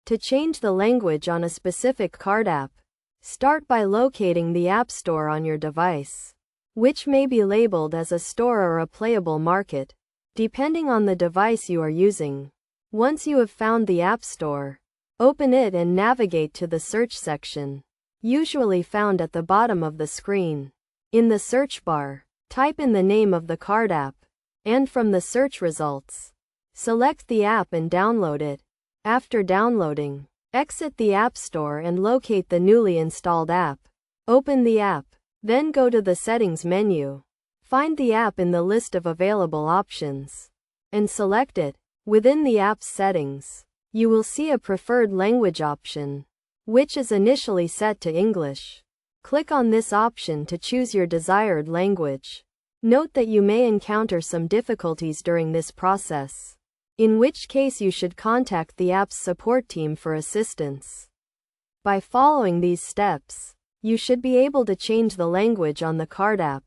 To change the language on a specific card app, start by locating the App Store on your device, which may be labeled as a store or a playable market, depending on the device you are using. Once you have found the App Store, open it and navigate to the search section, usually found at the bottom of the screen. In the search bar, type in the name of the card app, and from the search results, select the app and download it. After downloading, exit the App Store and locate the newly installed app. Open the app, then go to the Settings menu. Find the app in the list of available options, and select it. Within the app's settings, you will see a preferred language option, which is initially set to English. Click on this option to choose your desired language. Note that you may encounter some difficulties during this process, in which case you should contact the app's support team for assistance. By following these steps, you should be able to change the language on the card app.